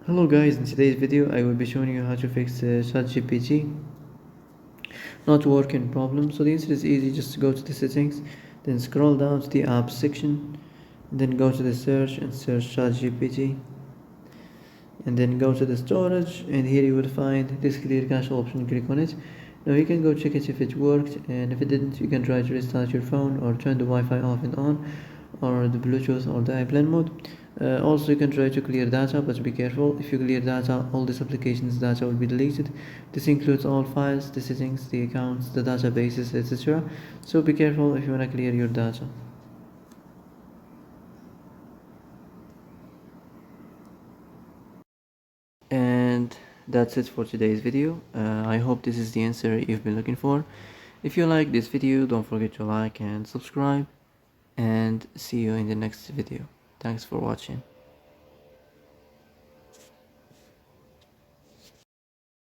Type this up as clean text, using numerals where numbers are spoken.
Hello guys, in today's video I will be showing you how to fix Chatgpt not working problem. So the answer is easy, just go to the settings, then scroll down to the apps section, then go to the search and search Chatgpt, and then go to the storage, and here you will find this clear cache option. Click on it. Now you can go check it if it worked, and if it didn't you can try to restart your phone or turn the Wi-Fi off and on, or the Bluetooth or the airplane mode. Also you can try to clear data, but be careful. If you clear data, all this application's data will be deleted. This includes all files, the settings, the accounts, the databases, etc. So be careful if you want to clear your data. And that's it for today's video. I hope this is the answer you've been looking for. If you like this video, don't forget to like and subscribe, and see you in the next video. Thanks for watching.